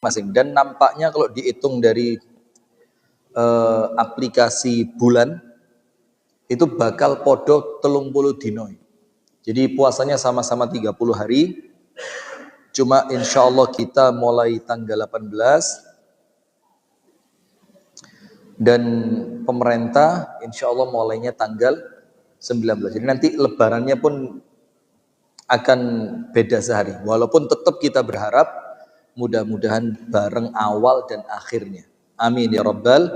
masing. Dan nampaknya kalau dihitung dari aplikasi bulan itu bakal podo 30 dino. Jadi puasanya sama-sama 30 hari. Cuma insya Allah kita mulai tanggal 18 dan pemerintah insya Allah mulainya tanggal 19. Jadi nanti lebarannya pun akan beda sehari. Walaupun tetap kita berharap mudah-mudahan bareng awal dan akhirnya. Amin ya rabbal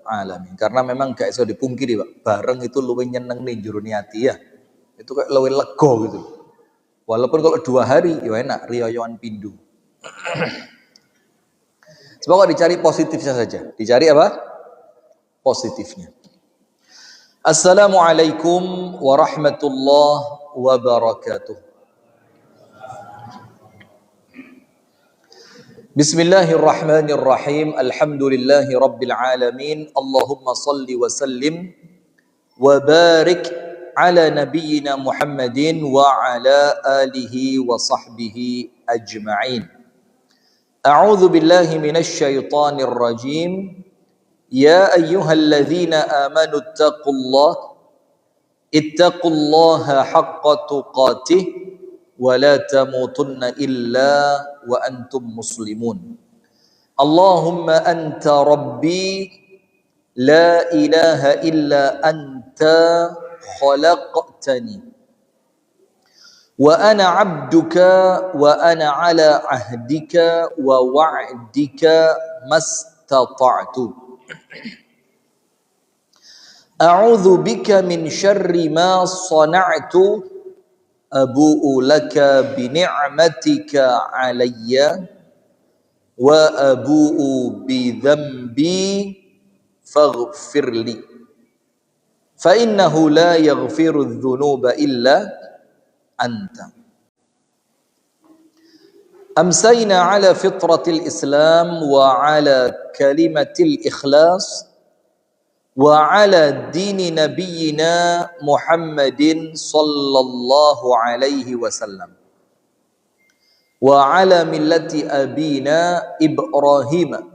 alamin. Karena memang gak iso dipungkiri, Pak. Bareng itu luwih nyeneng nih jero niati ya. Itu kayak luwih lega gitu. Walaupun kalau 2 hari ya enak riyoyoan pindu. Semoga dicari positifnya saja. Dicari apa? Positifnya. Assalamualaikum warahmatullahi wabarakatuh. Bismillahirrahmanirrahim. Alhamdulillahi rabbil alamin. Allahumma salli wa sallim wa barik ala nabiyyina Muhammadin wa ala alihi wa sahbihi ajma'in. A'udzu billahi minasy syaithanir rajim. Ya ayyuhalladzina amanu ittaqullaha haqqa tuqatih wa la tamutunna illa wa antum muslimun. Allahumma anta rabbi la ilaha illa anta khalaqtani wa ana abduka wa ana ala ahdika wa wa'dika mastata'tu. A'udzu bika min syarri ma sana'tu abu'u laka bi ni'matika alayya wa abu'u bi dhanbi faghfirli fa innahu la yaghfiru adh-dhunuba illa anta. Amsayna ala fitratil Islam wa ala kalimatil ikhlas wa ala dini nabiyyina Muhammadin sallallahu alaihi wasallam wa ala millati abina Ibrahim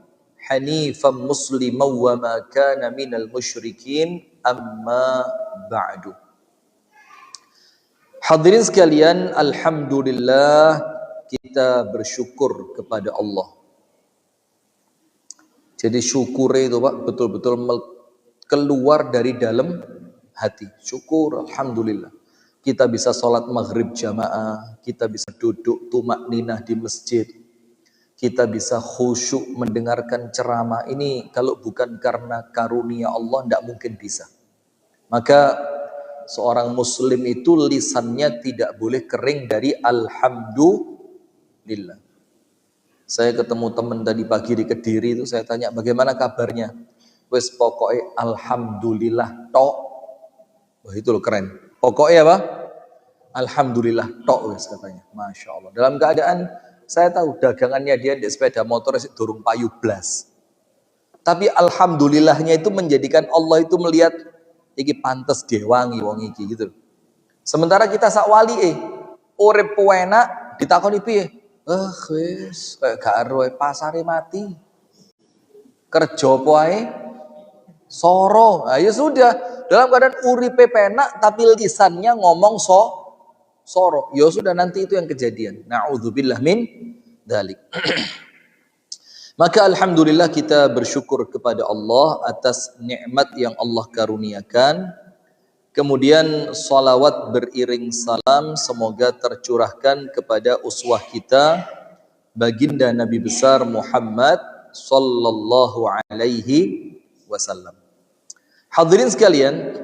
hanifan musliman wa ma kana minal musyrikin amma ba'du. Hadirin sekalian, alhamdulillah kita bersyukur kepada Allah. Jadi syukur itu Pak betul-betul keluar dari dalam hati. Syukur, alhamdulillah. Kita bisa sholat maghrib jamaah, kita bisa duduk tumak ninah di masjid, kita bisa khusyuk mendengarkan ceramah. Ini kalau bukan karena karunia Allah, tidak mungkin bisa. Maka seorang muslim itu lisannya tidak boleh kering dari alhamdulillah. Saya ketemu teman tadi pagi di Kediri itu, saya tanya bagaimana kabarnya. Wes pokoknya alhamdulillah tok. Wah itu loh keren. Pokoknya apa? Alhamdulillah tok wes katanya. Masya Allah. Dalam keadaan saya tahu dagangannya dia di sepeda motor durung payu blas. Tapi alhamdulillahnya itu menjadikan Allah itu melihat iki pantes dewangi wong iki gitu. Sementara kita sak wali urip enak ditakoni piye? Wis kayak gak ero pasare mati. Kerja apa ae? Soro. Nah, ya sudah, dalam keadaan uripe penak tapi lisannya ngomong soro. Ya sudah nanti itu yang kejadian. Na'udzubillah min dzalik. Maka alhamdulillah kita bersyukur kepada Allah atas nikmat yang Allah karuniakan. Kemudian salawat beriring salam semoga tercurahkan kepada uswah kita baginda Nabi besar Muhammad sallallahu alaihi wasallam. Hadirin sekalian,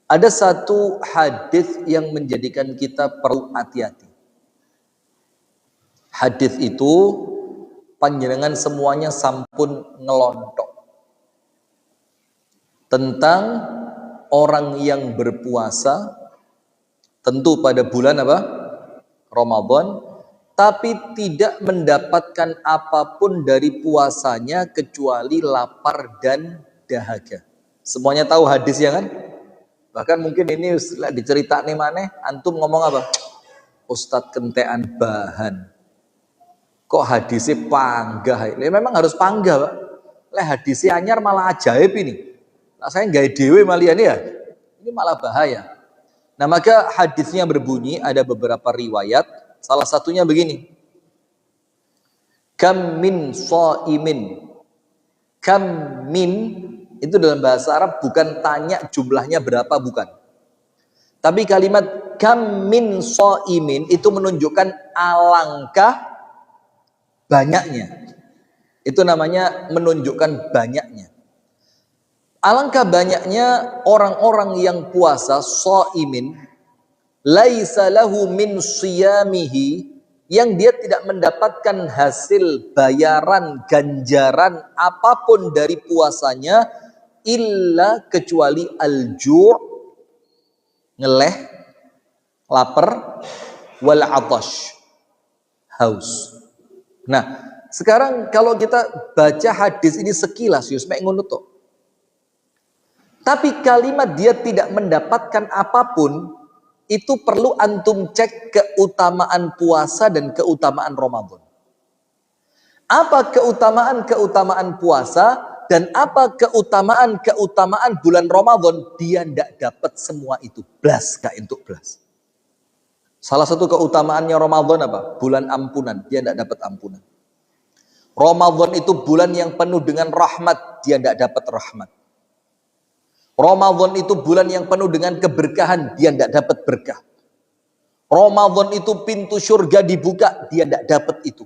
ada satu hadis yang menjadikan kita perlu hati-hati. Hadis itu panjenengan semuanya sampun ngelontok tentang orang yang berpuasa tentu pada bulan apa? Ramadan, tapi tidak mendapatkan apapun dari puasanya kecuali lapar dan dahaga. Semuanya tahu hadisnya kan? Bahkan mungkin ini dicerita nih maneh, antum ngomong apa? Ustadz kentean bahan. Kok hadisnya panggah? Ya, memang harus panggah, Pak. Leh hadisnya anyar malah ajaib ini. Nah, saya nggak dewe malian ya. Ini malah bahaya. Nah, maka hadisnya berbunyi, ada beberapa riwayat. Salah satunya begini. Kam min shaimin. Kam min itu dalam bahasa Arab bukan tanya jumlahnya berapa, bukan. Tapi kalimat kam min shaimin itu menunjukkan alangkah banyaknya. Itu namanya menunjukkan banyaknya. Alangkah banyaknya orang-orang yang puasa, shaimin, laisa lahu min shiyamihi, yang dia tidak mendapatkan hasil bayaran ganjaran apapun dari puasanya illa kecuali al-ju', ngeleh, lapar, wal atash, haus. Nah, sekarang kalau kita baca hadis ini sekilas yus mek ngono tok. Tapi kalimat dia tidak mendapatkan apapun, itu perlu antum cek keutamaan puasa dan keutamaan Ramadan. Apa keutamaan puasa dan apa keutamaan bulan Ramadan? Dia tidak dapat semua itu. Blas gak entuk blas. Salah satu keutamaannya Ramadan apa? Bulan ampunan. Dia tidak dapat ampunan. Ramadan itu bulan yang penuh dengan rahmat. Dia tidak dapat rahmat. Ramadan itu bulan yang penuh dengan keberkahan, dia tidak dapat berkah. Ramadan itu pintu surga dibuka, dia tidak dapat itu.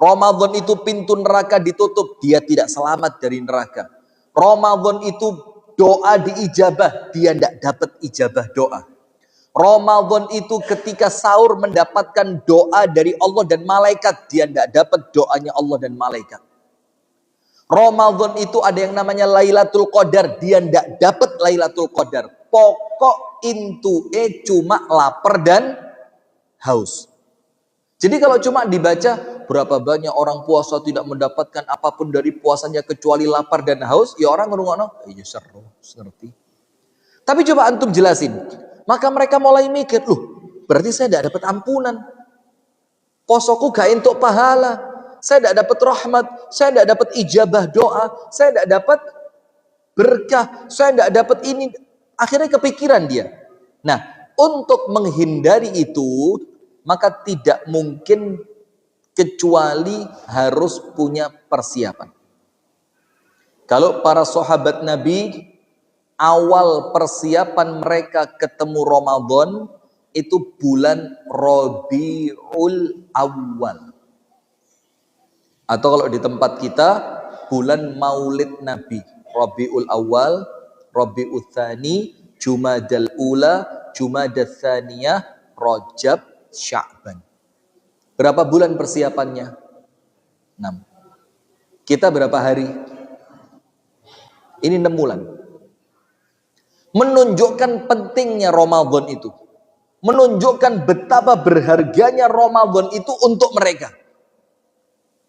Ramadan itu pintu neraka ditutup, dia tidak selamat dari neraka. Ramadan itu doa diijabah, dia tidak dapat ijabah doa. Ramadan itu ketika sahur mendapatkan doa dari Allah dan malaikat, dia tidak dapat doanya Allah dan malaikat. Ramadan itu ada yang namanya Lailatul Qadar, dia tidak dapat Lailatul Qadar. Pokok intue cuma lapar dan haus. Jadi kalau cuma dibaca berapa banyak orang puasa tidak mendapatkan apapun dari puasanya kecuali lapar dan haus, ya orang ngurung-ngurung, iya seru, ngerti. Tapi coba antum jelasin, maka mereka mulai mikir, loh, berarti saya tidak dapat ampunan. Posoku gak entuk pahala. Saya tidak dapat rahmat, saya tidak dapat ijabah doa, saya tidak dapat berkah, saya tidak dapat ini. Akhirnya kepikiran dia. Nah, untuk menghindari itu, maka tidak mungkin kecuali harus punya persiapan. Kalau para sahabat Nabi, awal persiapan mereka ketemu Ramadan, itu bulan Rabiul Awal. Atau kalau di tempat kita, bulan Maulid Nabi. Rabiul Awal, Rabiul Tsani, Jumadal Ula, Jumadal Tsaniyah, Rajab, Sya'ban. Berapa bulan persiapannya? 6. Kita berapa hari? Ini 6 bulan. Menunjukkan pentingnya Ramadan itu. Menunjukkan betapa berharganya Ramadan itu untuk mereka.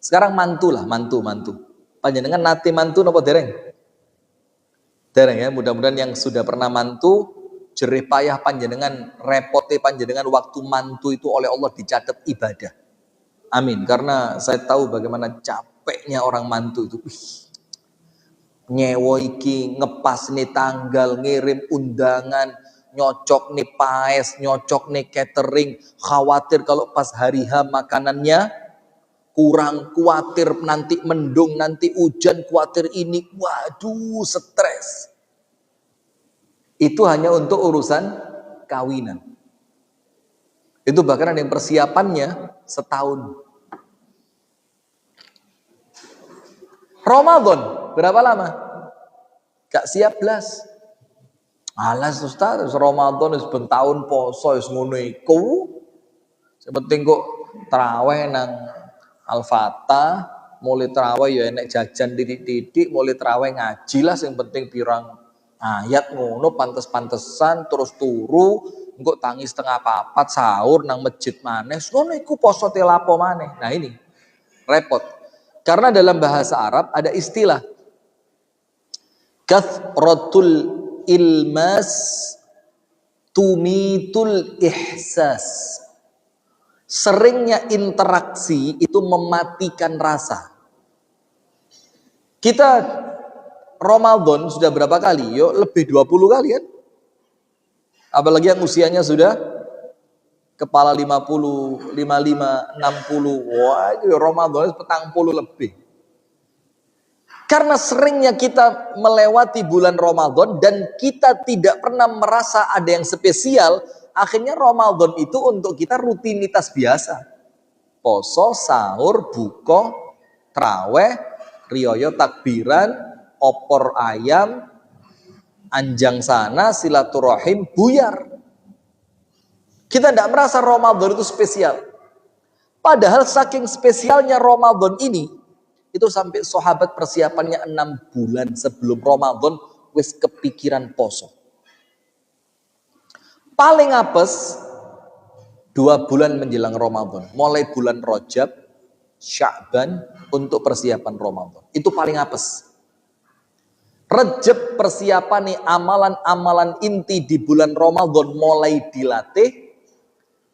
Sekarang mantu. Panjenengan nate mantu napa dereng? Dereng ya, mudah-mudahan yang sudah pernah mantu, jerih payah panjenengan, repote panjenengan waktu mantu itu oleh Allah dicatat ibadah. Amin. Karena saya tahu bagaimana capeknya orang mantu itu. Nyewo iki, ngepas nih tanggal, ngirim undangan, nyocok nih paes, nyocok nih catering, khawatir kalau pas hari H makanannya kurang, khawatir nanti mendung, nanti hujan, khawatir ini, waduh stres. Itu hanya untuk urusan kawinan. Itu bahkan ada yang persiapannya setahun. Ramadan berapa lama? Gak siap belas. Alas Ustaz, Ramadan wis ben tahun poso wis ngono iku. Sepenting kok traweh nang Al-Fatah, mulai terawih ya enek jajan titik-titik, mulai terawih ngaji lah, yang penting pirang ayat ngono pantes-pantesan terus turu, engko tangi setengah papat sahur nang masjid maneh, ngono iku poso telapo maneh. Nah ini repot. Karena dalam bahasa Arab ada istilah kathratul ilmas tumitul ihsas. Seringnya interaksi itu mematikan rasa. Kita Ramadan sudah berapa kali? Yuk lebih 20 kali kan? Apalagi yang usianya sudah kepala 50, 55, 60. Wah, itu Ramadan petang puluh lebih. Karena seringnya kita melewati bulan Ramadan dan kita tidak pernah merasa ada yang spesial, akhirnya Ramadan itu untuk kita rutinitas biasa. Poso, sahur, buko, traweh, riyoyo takbiran, opor ayam, anjang sana, silaturahim, buyar. Kita tidak merasa Ramadan itu spesial. Padahal saking spesialnya Ramadan ini, itu sampai sahabat persiapannya 6 bulan sebelum Ramadan wis kepikiran poso. Paling apes 2 bulan menjelang Ramadan, mulai bulan Rajab, Sya'ban untuk persiapan Ramadan. Itu paling apes. Rajab persiapan nih amalan-amalan inti di bulan Ramadan mulai dilatih.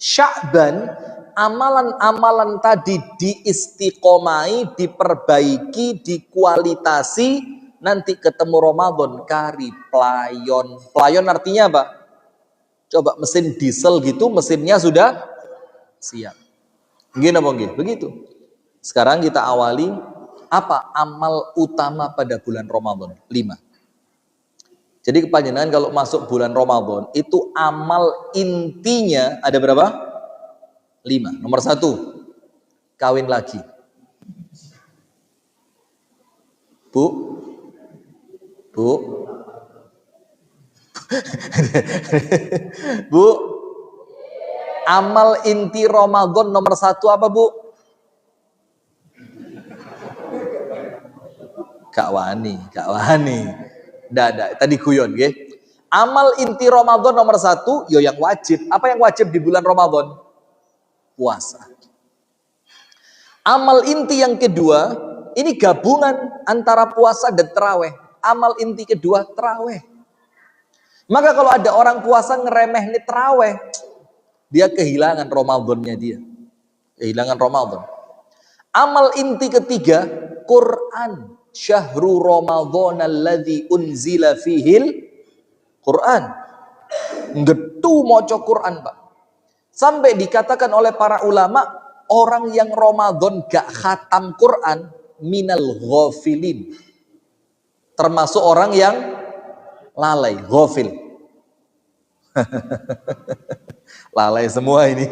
Sya'ban amalan-amalan tadi diistiqomai, diperbaiki, dikualitasi, nanti ketemu Ramadan kari playon. Playon artinya apa? Coba mesin diesel gitu, mesinnya sudah siap. Gini apa nggih? Begitu. Sekarang kita awali apa amal utama pada bulan Ramadan? 5. Jadi kepanjangan kalau masuk bulan Ramadan itu amal intinya ada berapa? 5. Nomor 1, kawin lagi. Bu, Bu, amal inti Ramadan nomor 1 apa Bu? Kak Wani. Ndak, tadi guyon nggih. Amal inti Ramadan nomor 1 yo yang wajib. Apa yang wajib di bulan Ramadan? Puasa. Amal inti yang kedua, ini gabungan antara puasa dan terawih. Amal inti kedua terawih. Maka kalau ada orang puasa ngeremeh nih terawih, dia kehilangan Ramadannya dia. Kehilangan Ramadan. Amal inti ketiga, Quran. Syahrul Ramadan alladzi unzila fihil Quran. Ngetu maca Quran, Pak. Sampai dikatakan oleh para ulama, orang yang Ramadan gak khatam Quran minal ghafilin. Termasuk orang yang lalai, ghafil. Lalai semua ini.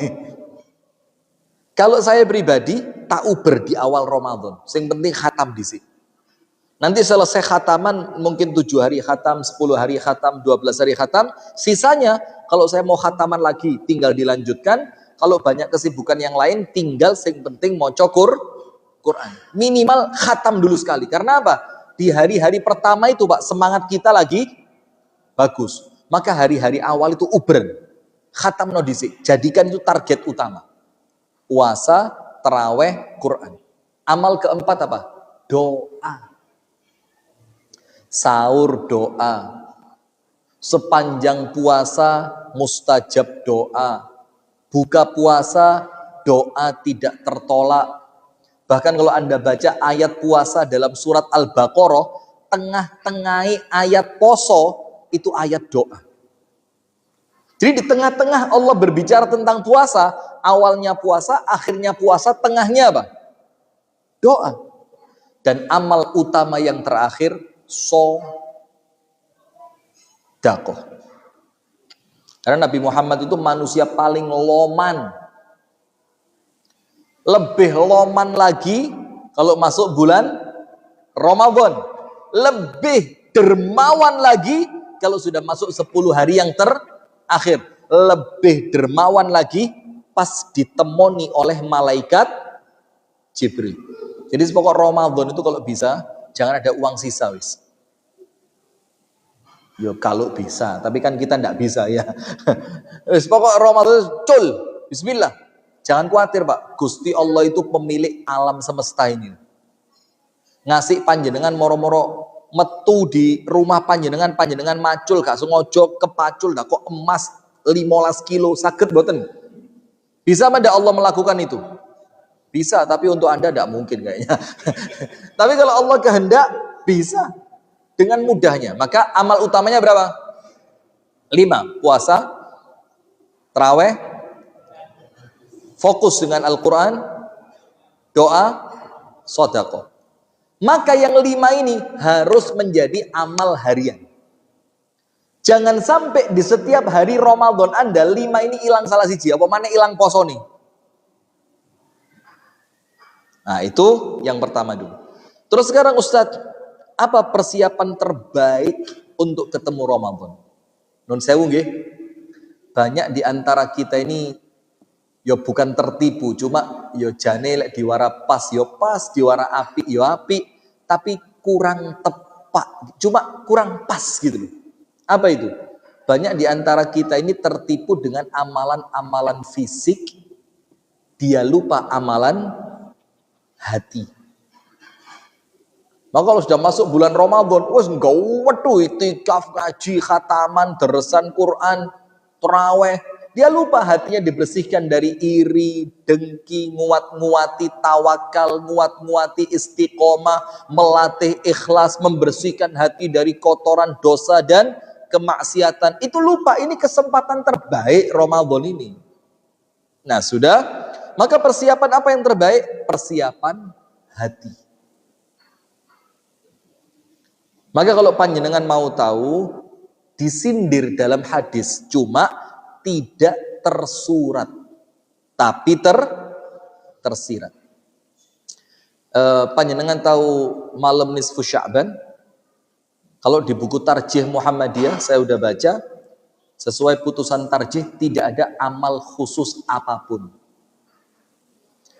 Kalau saya pribadi tak uber di awal Ramadan, yang penting khatam di sini. Nanti selesai khataman mungkin 7 hari khatam, 10 hari khatam, 12 hari khatam. Sisanya kalau saya mau khataman lagi tinggal dilanjutkan. Kalau banyak kesibukan yang lain tinggal yang penting mau Quran. Minimal khatam dulu sekali. Karena apa? Di hari-hari pertama itu Pak semangat kita lagi bagus. Maka hari-hari awal itu uber. Khatam no disik. Jadikan itu target utama. Puasa, terawih, Quran. Amal keempat apa? Doa. Sahur doa. Sepanjang puasa mustajab doa. Buka puasa doa tidak tertolak. Bahkan kalau Anda baca ayat puasa dalam surat Al-Baqarah, tengah-tengahi ayat poso itu ayat doa. Jadi di tengah-tengah Allah berbicara tentang puasa, awalnya puasa, akhirnya puasa, tengahnya apa? Doa. Dan amal utama yang terakhir sodakoh. Karena Nabi Muhammad itu manusia paling loman. Lebih loman lagi kalau masuk bulan Ramadan. Lebih dermawan lagi kalau sudah masuk 10 hari yang terakhir. Lebih dermawan lagi pas ditemoni oleh malaikat Jibril. Jadi pokok Ramadan itu kalau bisa jangan ada uang sisa wis. Yo kalau bisa, tapi kan kita ndak bisa ya. Wis pokok Ramadan cul, bismillah. Jangan khawatir Pak, Gusti Allah itu pemilik alam semesta ini. Ngasih panjenengan moro-moro metu di rumah panjenengan macul gak sengaja kepacul dah kok emas 15 kilo saged mboten. Bisa tidak Allah melakukan itu? Bisa, tapi untuk Anda tidak mungkin kayaknya. Tapi kalau Allah kehendak, bisa. Dengan mudahnya. Maka amal utamanya berapa? 5. Puasa, tarawih, fokus dengan Al-Quran, doa, sedekah. Maka yang 5 ini harus menjadi amal harian. Jangan sampai di setiap hari Ramadan Anda 5 ini hilang salah siji. Apa mana hilang poso nih? Nah itu yang pertama dulu. Terus sekarang Ustadz, apa persiapan terbaik untuk ketemu Ramadan? Nun sewu nggih. Banyak di antara kita ini yo bukan tertipu, cuma yo jane lek diwara pas, diwara api, yo api, tapi kurang tepat, cuma kurang pas gitu loh. Apa itu? Banyak di antara kita ini tertipu dengan amalan-amalan fisik, dia lupa amalan hati. Maka kalau sudah masuk bulan Ramadan, wes enggak wetu itikaf, ngaji, khataman, deresan Quran, tarawih, dia lupa hatinya dibersihkan dari iri, dengki, nguat-nguati tawakal, nguat-nguati istiqomah, melatih ikhlas, membersihkan hati dari kotoran dosa dan kemaksiatan. Itu lupa, ini kesempatan terbaik Ramadan ini. Nah sudah, maka persiapan apa yang terbaik? Persiapan hati. Maka kalau panjenengan mau tahu, disindir dalam hadis, cuma tidak tersurat, tapi tersirat. Panjenengan tahu malam nisfu Sya'ban? Kalau di buku Tarjih Muhammadiyah, saya udah baca, sesuai putusan tarjih, tidak ada amal khusus apapun.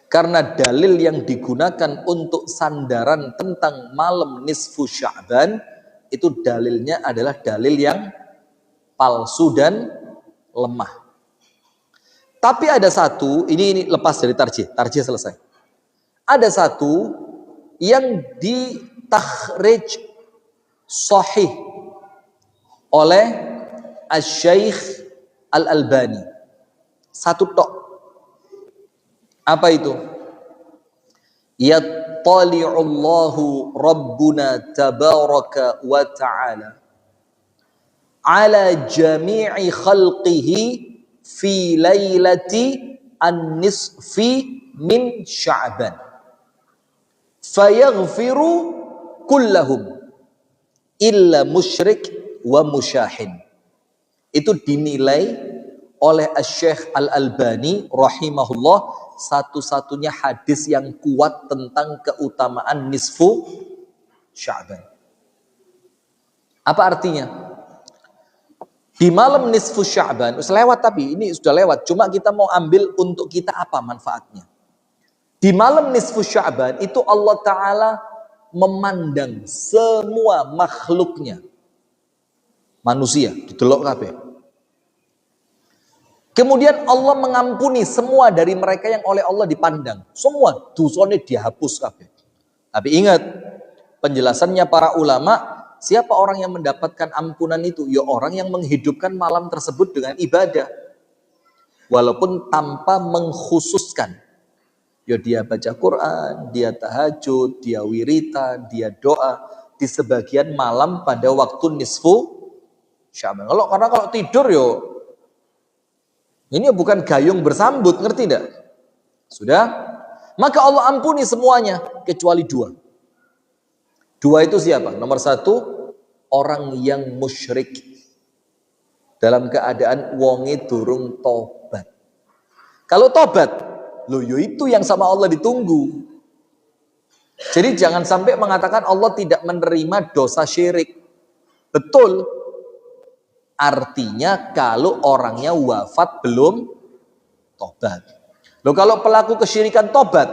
Karena dalil yang digunakan untuk sandaran tentang malam nisfu Sya'ban, itu dalilnya adalah dalil yang palsu dan lemah. Tapi ada satu, ini lepas dari tarjih selesai. Ada satu yang ditakhrij sahih oleh Asy-Syaikh Al-Albani. Satu tok. Apa itu? Yattali'ullahu Rabbuna tabaraka wa ta'ala ala jami'i khalqihi fi lailati an-nisfi min Sya'ban fayaghfiru kullahum illa musyrik wa musyahin. Itu dinilai oleh Asy-Syaikh Al-Albani rahimahullah satu-satunya hadis yang kuat tentang keutamaan nisfu Sya'ban. Apa artinya? Di malam nisfu Sya'ban, sudah lewat, tapi ini sudah lewat, cuma kita mau ambil untuk kita apa manfaatnya. Di malam nisfu Sya'ban itu Allah Ta'ala memandang semua makhluknya, manusia didelok kabeh. Kemudian Allah mengampuni semua dari mereka yang oleh Allah dipandang, semua dosanya dihapus kabeh. Tapi ingat penjelasannya para ulama, siapa orang yang mendapatkan ampunan itu? Ya orang yang menghidupkan malam tersebut dengan ibadah, walaupun tanpa mengkhususkan. Ya dia baca Quran, dia tahajud, dia wiritan, dia doa di sebagian malam pada waktu nisfu Sya'ban. Karena kalau tidur yo, ini bukan gayung bersambut, ngerti tidak? Sudah? Maka Allah ampuni semuanya kecuali 2. 2 itu siapa? Nomor 1, orang yang musyrik dalam keadaan wonge durung tobat. Kalau tobat, loh yo itu yang sama Allah ditunggu. Jadi jangan sampai mengatakan Allah tidak menerima dosa syirik. Betul. Artinya kalau orangnya wafat belum tobat. Loh kalau pelaku kesyirikan tobat,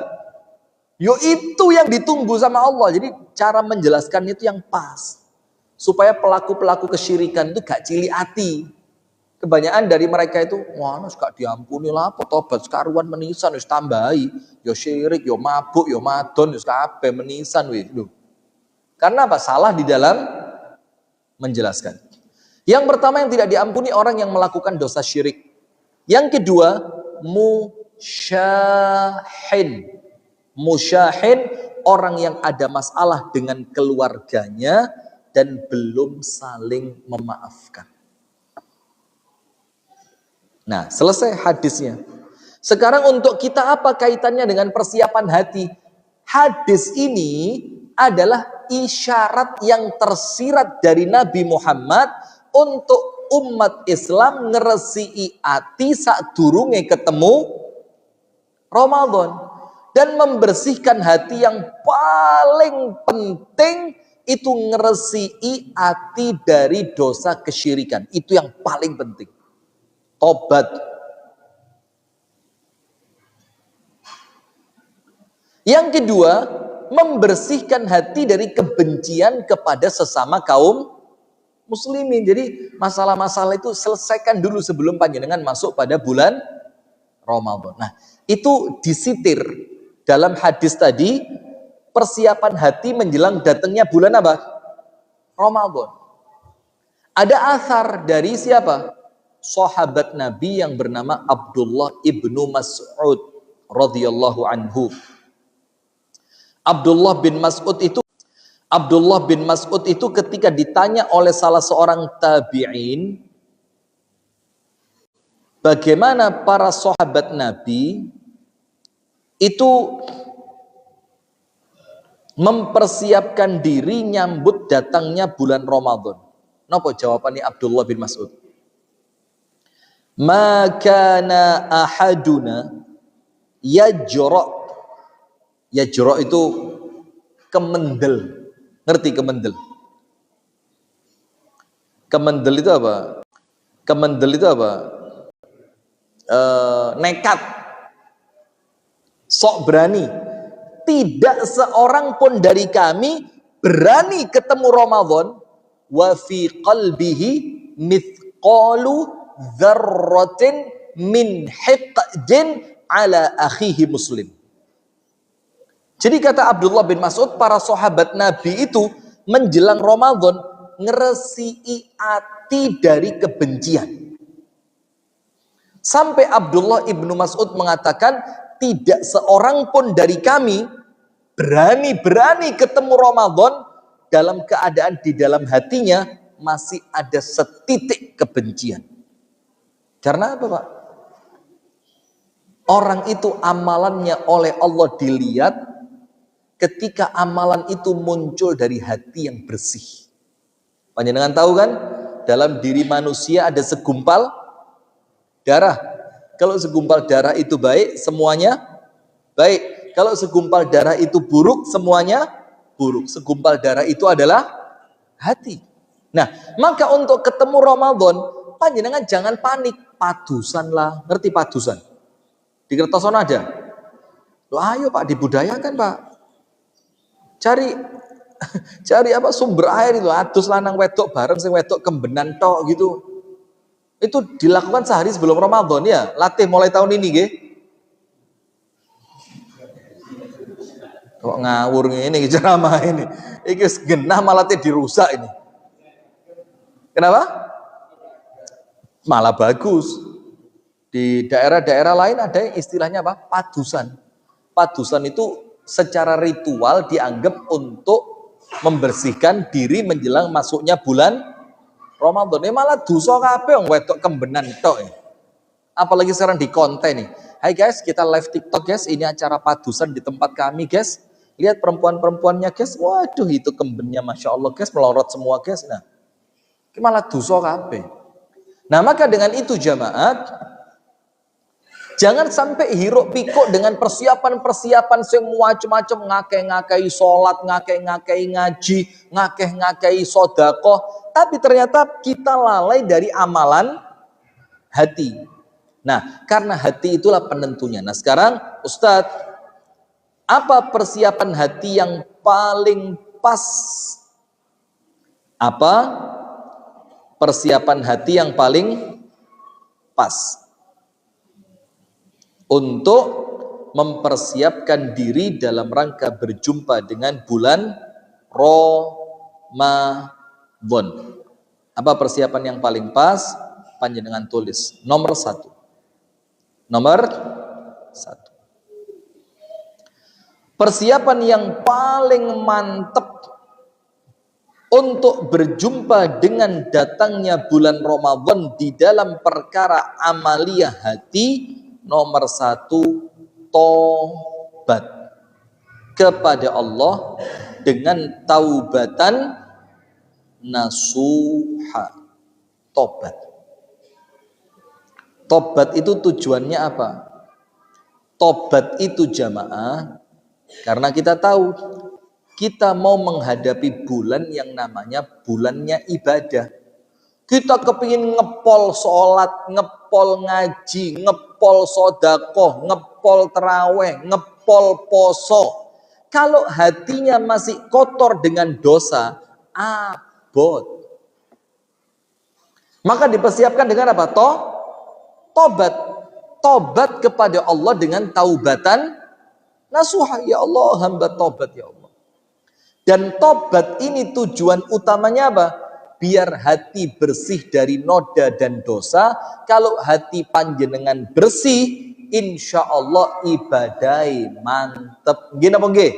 yo itu yang ditunggu sama Allah. Jadi cara menjelaskan itu yang pas. Supaya pelaku-pelaku kesyirikan itu gak cili hati. Kebanyakan dari mereka itu, wah, gak diampuni lah, apa tobat sekaruan menisan, wis tambahi, yo syirik, yo mabuk, yo madon, yo kabeh menisan, wis. Karena apa? Salah di dalam menjelaskan. Yang pertama yang tidak diampuni orang yang melakukan dosa syirik. Yang kedua, musyahin. Musyahin, orang yang ada masalah dengan keluarganya dan belum saling memaafkan. Nah, selesai hadisnya. Sekarang untuk kita apa kaitannya dengan persiapan hati? Hadis ini adalah isyarat yang tersirat dari Nabi Muhammad untuk umat Islam ngeresiki ati sadurunge ketemu Ramadan, dan membersihkan hati yang paling penting itu ngeresiki ati dari dosa kesyirikan. Itu yang paling penting. Tobat. Yang kedua, membersihkan hati dari kebencian kepada sesama kaum muslimin. Jadi masalah-masalah itu selesaikan dulu sebelum panjenengan masuk pada bulan Ramadan. Nah, itu disitir dalam hadis tadi, persiapan hati menjelang datangnya bulan apa? Ramadan. Ada athar dari siapa? Sahabat Nabi yang bernama Abdullah ibnu Mas'ud radhiyallahu anhu. Abdullah bin Mas'ud itu ketika ditanya oleh salah seorang tabi'in, bagaimana para sahabat Nabi itu mempersiapkan diri nyambut datangnya bulan Ramadan. Napa jawabannya Abdullah bin Mas'ud? Ma kana ahaduna yajra. Yajra itu kemendel. Ngerti kemendel? Kemendel itu apa? Kemendel itu apa? Nekat. Sok berani. Tidak seorang pun dari kami berani ketemu Ramadan wa fi qalbihi mithqalu dzarratin min hiqdin ala akhihi muslim. Jadi kata Abdullah bin Mas'ud, para sahabat Nabi itu menjelang Ramadan ngeresiki ati dari kebencian. Sampai Abdullah ibnu Mas'ud mengatakan, tidak seorang pun dari kami berani ketemu Ramadan dalam keadaan di dalam hatinya masih ada setitik kebencian. Karena apa, Pak? Orang itu amalannya oleh Allah dilihat ketika amalan itu muncul dari hati yang bersih. Panjenengan tahu kan, dalam diri manusia ada segumpal darah. Kalau segumpal darah itu baik, semuanya baik. Kalau segumpal darah itu buruk, semuanya buruk. Segumpal darah itu adalah hati. Nah, maka untuk ketemu Ramadan, panjenengan jangan panik. Padusan lah, ngerti padusan? Di Kertosono ada. Loh, ayo Pak, dibudayakan Pak. Cari apa sumber air itu, adus lanang wedok bareng sing wedok kembenan tok gitu. Itu dilakukan sehari sebelum Ramadan ya. Latih mulai tahun ini nggih. Kok ngawur ini ceramah ini. Iki genah malah dirusak ini. Kenapa? Malah bagus. Di daerah-daerah lain ada yang istilahnya apa? Padusan. Padusan itu secara ritual dianggap untuk membersihkan diri menjelang masuknya bulan Ramadan. Ini malah dosa kabeh wong wedok kembenan tok. Apalagi sekarang di konten nih. Hai guys, kita live TikTok guys. Ini acara padusan di tempat kami guys. Lihat perempuan-perempuannya guys. Waduh, itu kembennya Masya Allah guys, melorot semua guys. Nah, ini malah dosa kabeh. Nah, maka dengan itu jamaat, jangan sampai hiruk pikuk dengan persiapan-persiapan sing macam-macam, ngakei-ngakei sholat, ngakei-ngakei ngaji, ngakei-ngakei sodakoh, tapi ternyata kita lalai dari amalan hati. Nah, karena hati itulah penentunya. Nah, sekarang Ustadz, apa persiapan hati yang paling pas? Apa persiapan hati yang paling pas untuk mempersiapkan diri dalam rangka berjumpa dengan bulan Ramadan? Apa persiapan yang paling pas? Panjenengan tulis nomor 1. Nomor satu. Persiapan yang paling mantap untuk berjumpa dengan datangnya bulan Ramadan di dalam perkara amaliyah hati, nomor satu, tobat kepada Allah dengan taubatan nasuha. Tobat. Tobat itu tujuannya apa? Tobat itu jamaah, karena kita tahu kita mau menghadapi bulan yang namanya bulannya ibadah. Kita kepingin ngepol sholat, ngepol ngaji, ngepol sodakoh, ngepol terawih, ngepol poso. Kalau hatinya masih kotor dengan dosa, abot. Maka dipersiapkan dengan apa? Tobat. Tobat kepada Allah dengan taubatan nasuha. Ya Allah, hamba tobat ya Allah. Dan tobat ini tujuan utamanya apa? Biar hati bersih dari noda dan dosa. Kalau hati panjenengan bersih, insya Allah ibadai mantep. Gini apa nggih?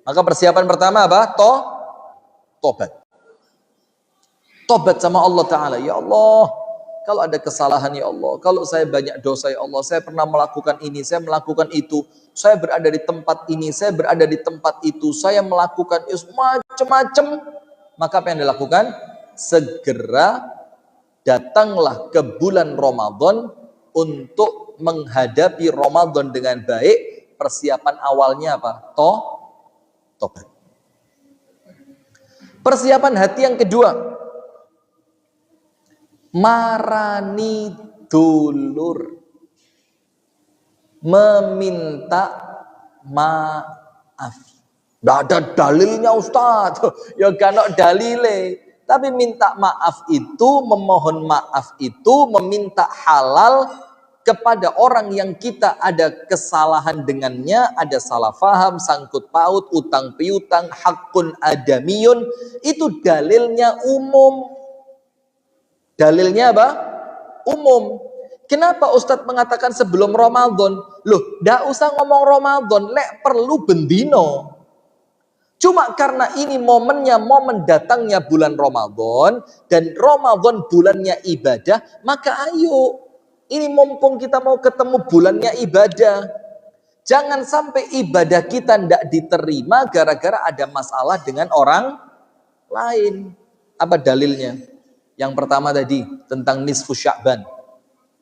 Maka persiapan pertama apa? Tobat. Tobat sama Allah Ta'ala. Ya Allah, kalau ada kesalahan ya Allah, kalau saya banyak dosa ya Allah, saya pernah melakukan ini, saya melakukan itu, saya berada di tempat ini, saya berada di tempat itu, saya melakukan macam-macam. Maka apa yang dilakukan? Segera datanglah ke bulan Ramadan untuk menghadapi Ramadan dengan baik. Persiapan awalnya apa? Tobat. Persiapan hati yang kedua, marani dulur, meminta maaf. Tidak ada dalilnya Ustaz, ya gak dalile. Tapi minta maaf itu, memohon maaf itu, meminta halal kepada orang yang kita ada kesalahan dengannya, ada salah faham, sangkut paut, utang piutang, hakun adamiyun, itu dalilnya umum. Dalilnya apa? Umum. Kenapa Ustadz mengatakan sebelum Ramadan? Loh, ndak usah ngomong Ramadan, lek perlu bendino. Cuma karena ini momennya, momen datangnya bulan Ramadan, dan Ramadan bulannya ibadah, maka ayo, ini mumpung kita mau ketemu bulannya ibadah. Jangan sampai ibadah kita ndak diterima gara-gara ada masalah dengan orang lain. Apa dalilnya? Yang pertama tadi, tentang nisfu Sya'ban.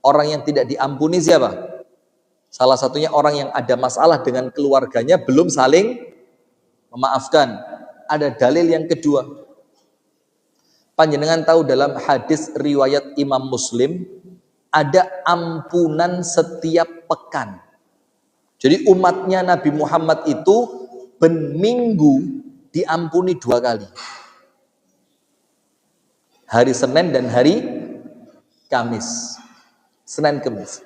Orang yang tidak diampuni siapa? Salah satunya orang yang ada masalah dengan keluarganya, belum saling memaafkan. Ada dalil yang kedua. Panjenengan tahu dalam hadis riwayat Imam Muslim, ada ampunan setiap pekan. Jadi umatnya Nabi Muhammad itu berminggu diampuni 2 kali. Hari Senin dan hari Kamis. Senin Kamis.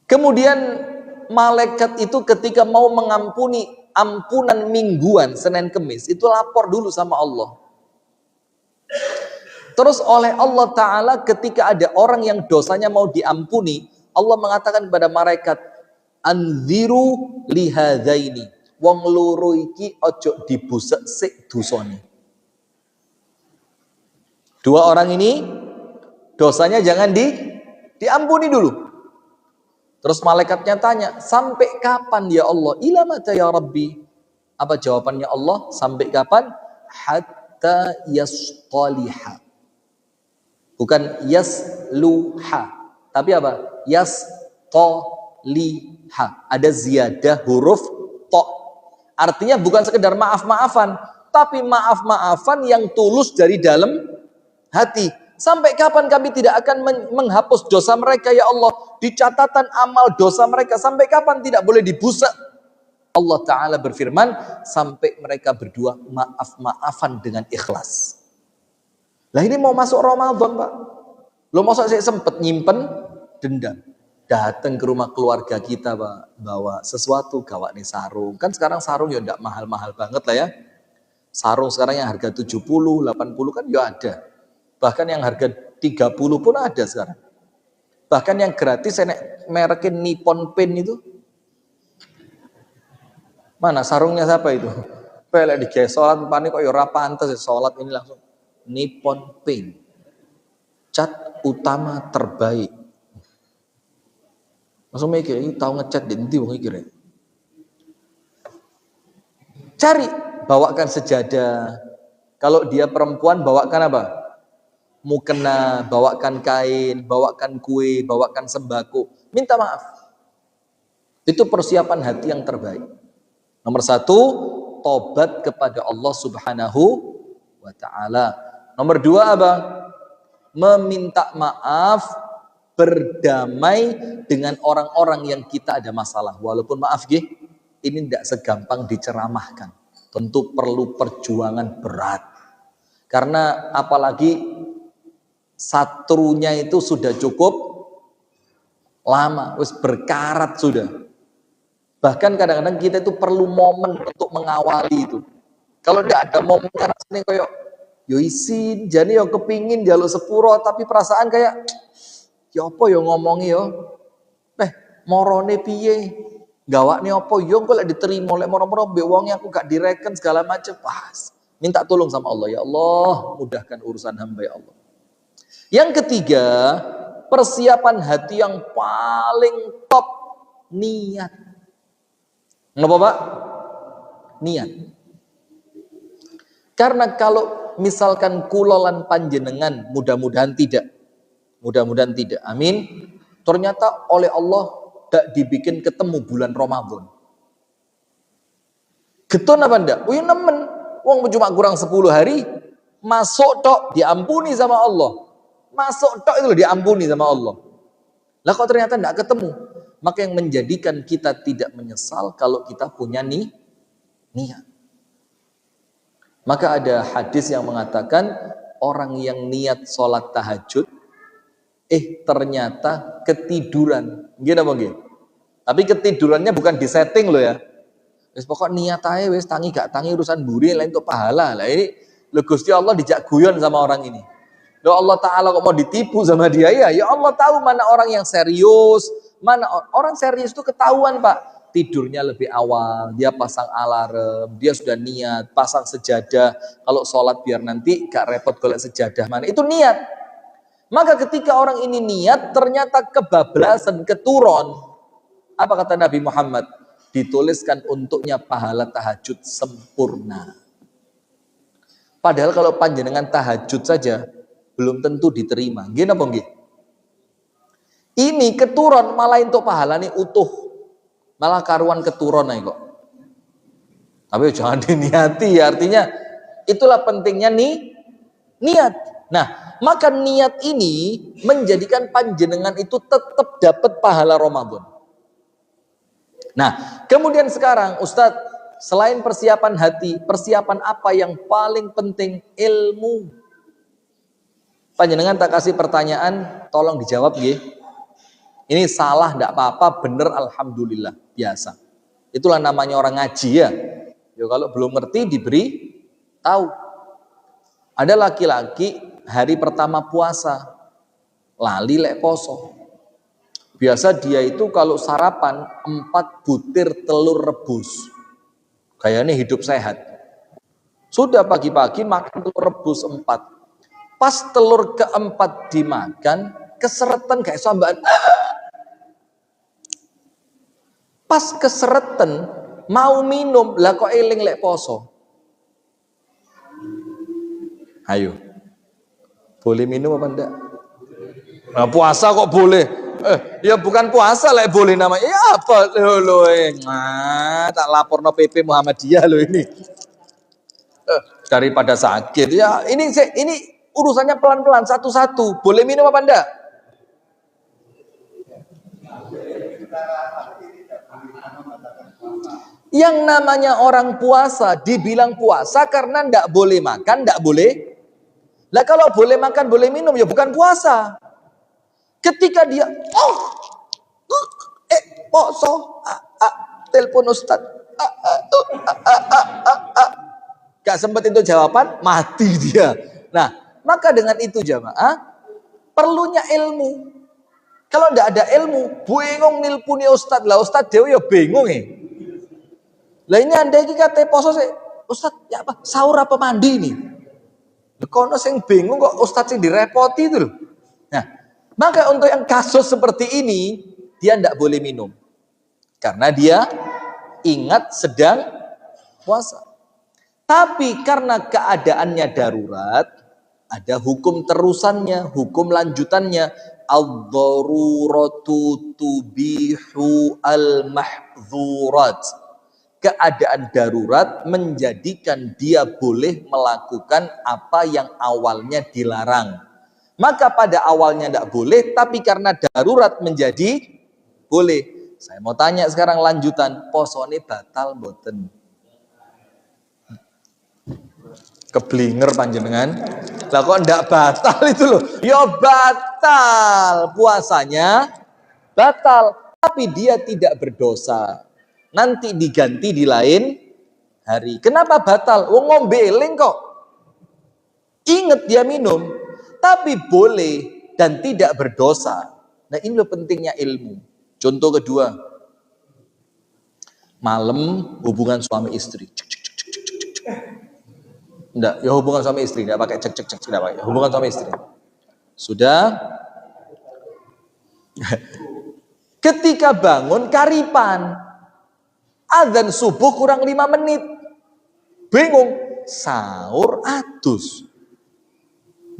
Kemudian malaikat itu ketika mau mengampuni ampunan mingguan Senin Kamis, itu lapor dulu sama Allah. Terus oleh Allah Ta'ala ketika ada orang yang dosanya mau diampuni, Allah mengatakan kepada malaikat, anziru lihadaini, wong loro iki ojo dibusek sik dosane. 2 orang ini dosanya jangan diampuni dulu. Terus malaikatnya tanya, sampai kapan ya Allah? Ila mata ya Rabbi? Apa jawabannya Allah? Sampai kapan? Hatta yasqaliha. Bukan yasluha, tapi apa? Yasqaliha. Ada ziyadah huruf to. Artinya bukan sekedar maaf-maafan, tapi maaf-maafan yang tulus dari dalam hati. Sampai kapan kami tidak akan menghapus dosa mereka ya Allah? Di catatan amal dosa mereka, sampai kapan tidak boleh dibusak? Allah Ta'ala berfirman, sampai mereka berdua maaf-maafan dengan ikhlas. Lah ini mau masuk Ramadan Pak. Lo masa saya sempat nyimpen dendam. Datang ke rumah keluarga kita Pak, bawa sesuatu, gawak nih sarung. Kan sekarang sarung ya enggak mahal-mahal banget lah ya. Sarung sekarang yang harga 70, 80 kan ya ada. Bahkan yang harga 30 pun ada sekarang. Bahkan yang gratis saya merekin Nippon Paint itu. Mana sarungnya siapa itu? Pelek digawe salat panik kok ya ora pantes salat ini langsung Nippon Paint. Cat utama terbaik. Langsung mikir, ini tahu ngecat di endi wong iki. Cari, bawakan sejadah. Kalau dia perempuan bawakan apa? Mukena, bawakan kain, bawakan kue, bawakan sembako. Minta maaf. Itu persiapan hati yang terbaik. Nomor 1, tobat kepada Allah Subhanahu wa ta'ala. Nomor 2 apa? Meminta maaf, berdamai dengan orang-orang yang kita ada masalah. Walaupun maaf ini tidak segampang diceramahkan. Tentu perlu perjuangan berat. Karena apalagi satrunya itu sudah cukup lama, wis berkarat sudah. Bahkan kadang-kadang kita itu perlu momen untuk mengawali itu. Kalau tidak ada momen rasanya kayak yo isin, jadi yo kepingin jaluk sepuro, tapi perasaan kayak ya apa yo ngomongi yo, morone piye, gawakne apa yo kok lek diterima lek moro-moro mbek wonge aku gak direken segala macam. Pas minta tolong sama Allah, ya Allah mudahkan urusan hamba ya Allah. Yang ketiga, persiapan hati yang paling top, niat. Kenapa Pak? Niat. Karena kalau misalkan kulolan panjenengan, mudah-mudahan tidak. Mudah-mudahan tidak. Amin. Ternyata oleh Allah tidak dibikin ketemu bulan Ramadan. Getun apa enggak? Oh ya nemen. Wong cuma kurang 10 hari, masuk tok diampuni sama Allah. Masuk tok itu loh diampuni sama Allah. Lah kok ternyata enggak ketemu? Maka yang menjadikan kita tidak menyesal kalau kita punya niat. Maka ada hadis yang mengatakan orang yang niat sholat tahajud, ternyata ketiduran. Gini apa gini? Tapi ketidurannya bukan disetting loh ya. Wis pokok niat aja wis tangi gak tangi urusan buri lain untuk pahala. Lah ini lo Gusti Allah dijak guyon sama orang ini. Loh Allah Ta'ala kok mau ditipu sama dia ya? Ya Allah tahu mana orang yang serius, mana orang serius itu ketahuan Pak. Tidurnya lebih awal, dia pasang alarm, dia sudah niat, pasang sejadah. Kalau sholat biar nanti gak repot golek sejadah mana. Itu niat. Maka ketika orang ini niat, ternyata kebablasan, keturun. Apa kata Nabi Muhammad? Dituliskan untuknya pahala tahajud sempurna. Padahal kalau panjenengan tahajud saja, belum tentu diterima. Gini apa nggih? Ini keturun malah untuk pahala nih utuh. Malah karuan keturun aja kok. Tapi jangan diniati ya, artinya itulah pentingnya niat. Nah, maka niat ini menjadikan panjenengan itu tetap dapat pahala Ramadan. Nah, kemudian sekarang Ustadz, selain persiapan hati, persiapan apa yang paling penting? Ilmu. Panjenengan tak kasih pertanyaan, tolong dijawab nggih. Ini salah enggak apa-apa, bener alhamdulillah, biasa. Itulah namanya orang ngaji ya. Ya kalau belum ngerti diberi tahu. Ada laki-laki hari pertama puasa lali lek poso. Biasa dia itu kalau sarapan 4 butir telur rebus. Kayaknya hidup sehat. Sudah pagi-pagi makan telur rebus 4. Pas telur keempat dimakan, keseretan kayak sambahan. Pas keseretan mau minum, lah kok eling lek poso. Ayo. Boleh minum apa enggak? Nah, puasa kok boleh? Ya bukan puasa lek boleh namanya. Ya apa lo tak lapor no PP Muhammadiyah lo ini. Daripada sakit. Ya ini urusannya pelan-pelan satu-satu. Boleh minum apa enggak? Yang namanya orang puasa dibilang puasa karena enggak boleh makan, enggak boleh. Lah kalau boleh makan, boleh minum ya bukan puasa. Ketika dia poso telepon Ustaz. Gak sempat itu jawaban, mati dia. Nah, maka dengan itu jamaah perlunya ilmu. Kalau ndak ada ilmu, bingung nilpuni ustad. Lah ustad dewe ya bingung Lah ini anda iki kate poso sik, ustad ya apa? Sahur apa mandi nih? Kono sing bingung kok ustad sing direpoti itu loh. Nah, maka untuk yang kasus seperti ini, dia ndak boleh minum. Karena dia ingat sedang puasa. Tapi karena keadaannya darurat, ada hukum terusannya, hukum lanjutannya. Ad-daruratu tubihu al-mahdzurat. Keadaan darurat menjadikan dia boleh melakukan apa yang awalnya dilarang. Maka pada awalnya tidak boleh, tapi karena darurat menjadi boleh. Saya mau tanya sekarang lanjutan, posone batal mboten? Keblinger panjenengan. Lah kok ndak batal itu loh? Ya batal, puasanya batal, tapi dia tidak berdosa. Nanti diganti di lain hari. Kenapa batal? Wong ngombeling kok. Ingat dia minum, tapi boleh dan tidak berdosa. Nah ini loh pentingnya ilmu. Contoh kedua, malam hubungan suami istri. Enggak, ya hubungan suami istri, enggak pakai cek enggak pakai. Hubungan suami istri. Sudah. Ketika bangun karipan. Adzan subuh kurang 5 menit. Bingung, sahur adus.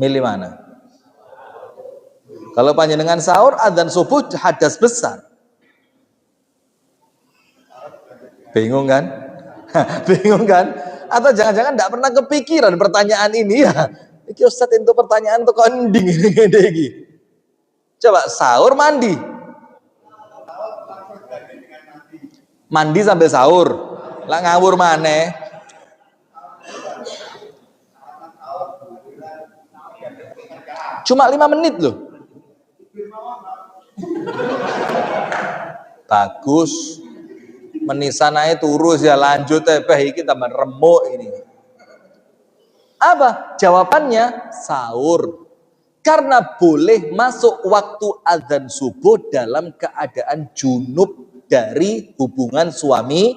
Milih mana? Kalau panjenengan sahur, adzan subuh hadas besar. Bingung kan? Bingung kan? Atau jangan-jangan tidak pernah kepikiran pertanyaan ini ya. Iki Ustaz itu pertanyaan untuk konding ini. Coba sahur mandi. Mandi sampai sahur. Lah ngawur maneh. Cuma 5 menit loh. Bagus. Menisan aja turus ya lanjut iki tambah remuk ini. Apa? Jawabannya sahur. Karena boleh masuk waktu azan subuh dalam keadaan junub dari hubungan suami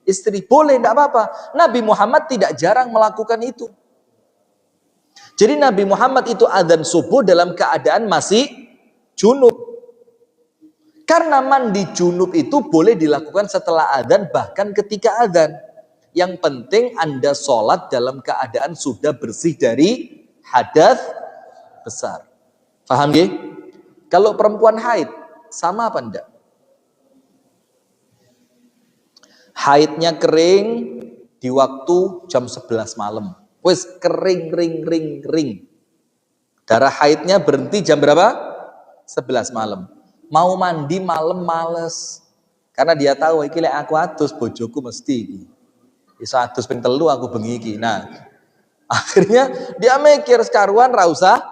istri. Boleh, tidak apa-apa. Nabi Muhammad tidak jarang melakukan itu. Jadi Nabi Muhammad itu azan subuh dalam keadaan masih junub. Karena mandi junub itu boleh dilakukan setelah adzan bahkan ketika adzan. Yang penting Anda sholat dalam keadaan sudah bersih dari hadas besar. Paham ya? Kalau perempuan haid sama apa enggak? Haidnya kering di waktu jam 11 malam. Wes kering ring. Darah haidnya berhenti jam berapa? 11 malam. Mau mandi malam males. Karena dia tahu iki lek aku atus bojoku mesti iki. Iso atus ping 3 aku bengi iki. Nah, akhirnya dia mikir sekaruan ra usah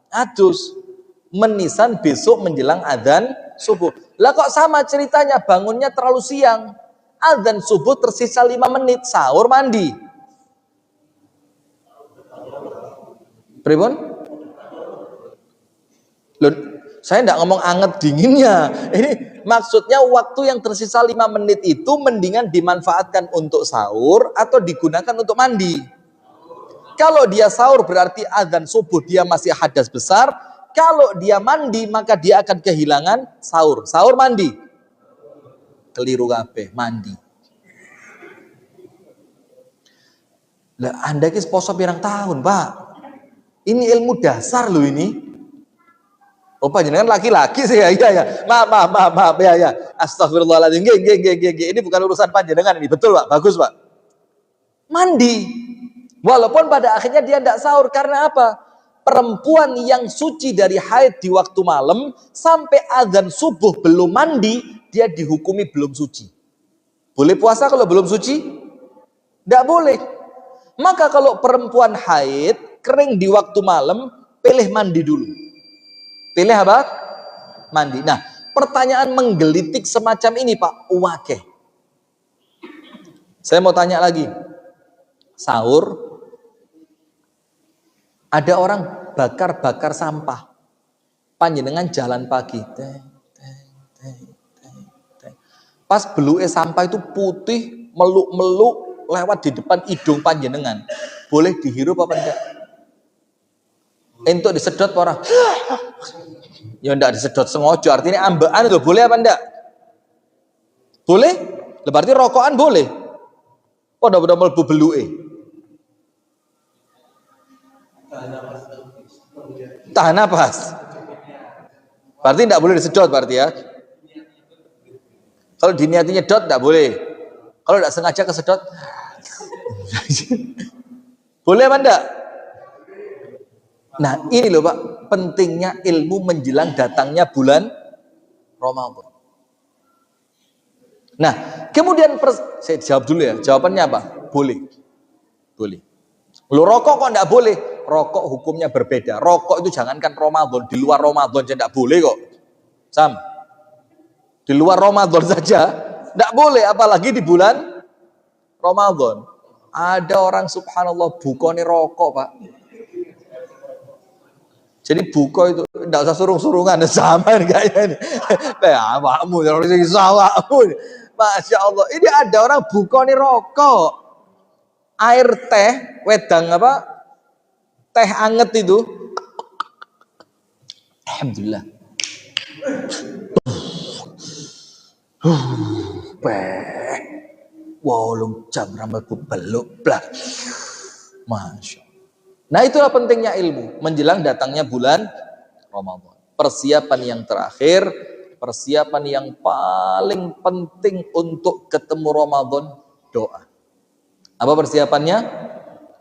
atus. Menisan besok menjelang adzan subuh. Lah kok sama ceritanya bangunnya terlalu siang. Adzan subuh tersisa 5 menit, sahur mandi. Pripun? Loh, saya tidak ngomong anget dinginnya. Ini maksudnya waktu yang tersisa 5 menit itu mendingan dimanfaatkan untuk sahur atau digunakan untuk mandi. Kalau dia sahur berarti adzan subuh dia masih hadas besar. Kalau dia mandi maka dia akan kehilangan sahur. Sahur mandi. Keliru kabeh, mandi. Lah Anda ki poso pirang tahun, Pak? Ini ilmu dasar loh ini. Oh panjenengan laki-laki sih ya, iya. Maaf ya. Astagfirullahaladzim. Ini bukan urusan panjenengan ini, betul Pak, bagus Pak. Mandi. Walaupun pada akhirnya dia tidak sahur karena apa? Perempuan yang suci dari haid di waktu malam sampai adzan subuh belum mandi, dia dihukumi belum suci. Boleh puasa kalau belum suci? Tidak boleh. Maka kalau perempuan haid kering di waktu malam, pilih mandi dulu. Pilih apa? Mandi. Nah, pertanyaan menggelitik semacam ini Pak, wakeh. Saya mau tanya lagi. Sahur, ada orang bakar-bakar sampah. Panjenengan jalan pagi. Pas beluke sampah itu putih, meluk-meluk lewat di depan hidung panjenengan. Boleh dihirup apa enggak? Entuk disedot orang. Ya enggak disedot sengaja, artinya ambaan itu boleh apa enggak? Boleh? Berarti rokokan boleh. Pada mlebu beluke. Tahan napas. Berarti enggak boleh disedot berarti ya. Kalau diniati nyedot enggak boleh. Kalau enggak sengaja kesedot boleh apa enggak? Nah, ini loh Pak, pentingnya ilmu menjelang datangnya bulan Ramadan. Nah, kemudian saya jawab dulu ya. Jawabannya apa? Boleh. Boleh. Lo rokok kok enggak boleh? Rokok hukumnya berbeda. Rokok itu jangankan Ramadan, di luar Ramadan saja enggak boleh kok. Sam. Di luar Ramadan saja enggak boleh, apalagi di bulan Ramadan. Ada orang subhanallah bukone rokok, Pak. Jadi buka itu enggak usah surung-surungan sama kayaknya ini. Awakmu terus iso awakmu. Masya Allah, ini ada orang bukone rokok. Air teh, wedang apa? Teh anget itu. Alhamdulillah. Wolong jam rambut beluk blah. Masya Allah. Nah itulah pentingnya ilmu menjelang datangnya bulan Ramadan. Persiapan yang terakhir, persiapan yang paling penting untuk ketemu Ramadan, doa. Apa persiapannya?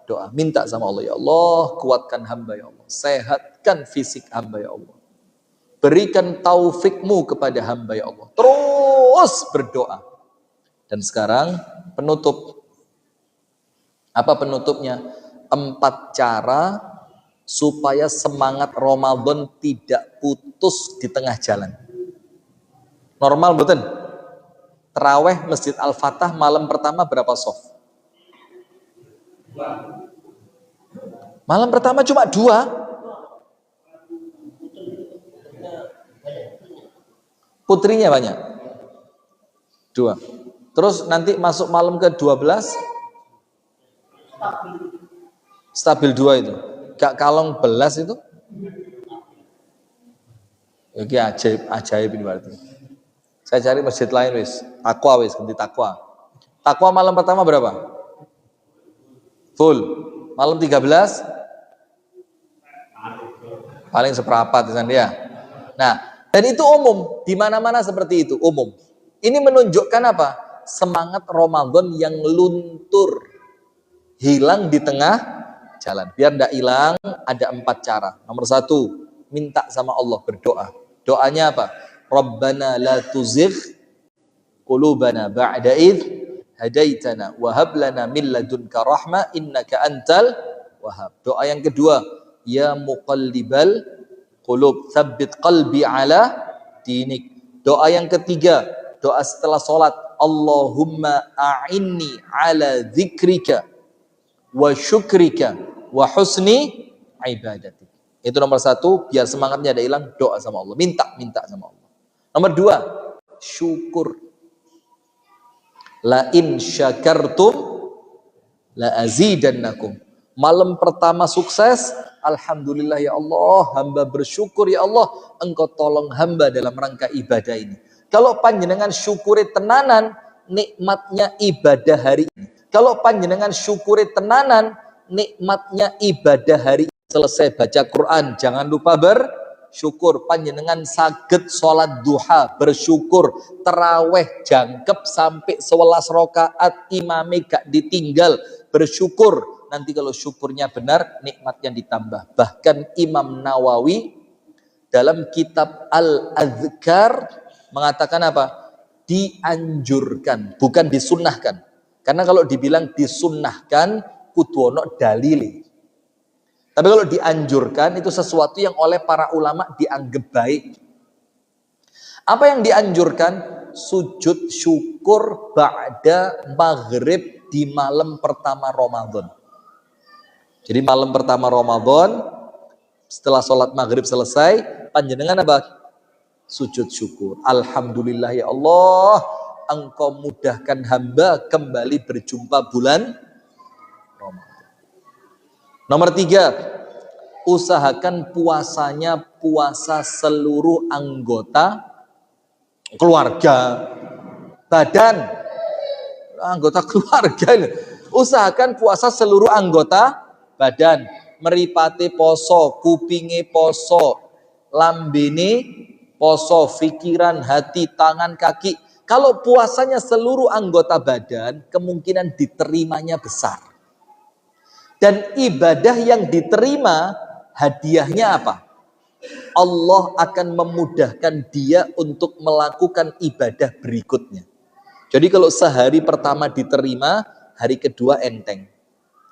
Doa. Minta sama Allah, ya Allah kuatkan hamba ya Allah, sehatkan fisik hamba ya Allah, berikan taufikmu kepada hamba ya Allah. Terus berdoa. Dan sekarang penutup. Apa penutupnya? 4 cara supaya semangat Ramadan tidak putus di tengah jalan. Normal betul? Terawih Masjid Al-Fatah malam pertama berapa soft? Malam pertama cuma 2. Putrinya banyak. 2. Terus nanti masuk malam ke 12 stabil 2 itu. Gak kalong belas itu. Oke, ajaib ini berarti. Saya cari masjid lain wis. Takwa wis, ganti takwa. Takwa malam pertama berapa? Full. Malam 13 paling seperempat dia. Nah, dan itu umum, di mana-mana seperti itu, umum. Ini menunjukkan apa? Semangat Ramadan yang luntur, hilang di tengah jalan. Biar tidak hilang, ada 4 cara. Nomor 1, minta sama Allah, berdoa. Doanya apa? Rabbana la tuzigh qulubana ba'da idh hadaitana wa hab lana min ladunka rahmah innaka antal wahhab. Doa yang kedua, ya muqallibal qulub tsabbit qalbi ala dinik. Doa yang ketiga, doa setelah salat, Allahumma a'inni ala dzikrika wa syukrika wa husni ibadatik. Itu nomor 1, biar semangatnya ada hilang, doa sama Allah, minta sama Allah. Nomor 2, syukur. La in syakartum la azidannakum. Malam pertama sukses, alhamdulillah ya Allah, hamba bersyukur ya Allah, engkau tolong hamba dalam rangka ibadah ini. Kalau panjenengan syukuri tenanan, nikmatnya ibadah hari ini. Kalau panjenengan syukuri tenanan, nikmatnya ibadah hari ini. Selesai baca Quran, jangan lupa bersyukur. Panjenengan saged sholat duha, bersyukur. Terawih jangkep sampai 11 rakaat, imame gak ditinggal, bersyukur. Nanti kalau syukurnya benar, nikmatnya ditambah. Bahkan Imam Nawawi dalam kitab Al-Adhkar mengatakan apa? Dianjurkan, bukan disunnahkan. Karena kalau dibilang disunnahkan, kudu ono dalile. Tapi kalau dianjurkan, itu sesuatu yang oleh para ulama dianggap baik. Apa yang dianjurkan? Sujud syukur ba'da maghrib di malam pertama Ramadan. Jadi malam pertama Ramadan, Setelah sholat maghrib selesai, panjenengan apa? Sujud syukur. Alhamdulillah ya Allah, Engkau mudahkan hamba kembali berjumpa bulan Ramadan. Nomor 3, usahakan puasanya puasa seluruh anggota keluarga, badan, anggota keluarga. Usahakan puasa seluruh anggota badan. Meripate poso, kupinge poso, lambene poso, pikiran, hati, tangan, kaki. Kalau puasanya seluruh anggota badan, kemungkinan diterimanya besar. Dan ibadah yang diterima, hadiahnya apa? Allah akan memudahkan dia untuk melakukan ibadah berikutnya. Jadi kalau sehari pertama diterima, hari kedua enteng.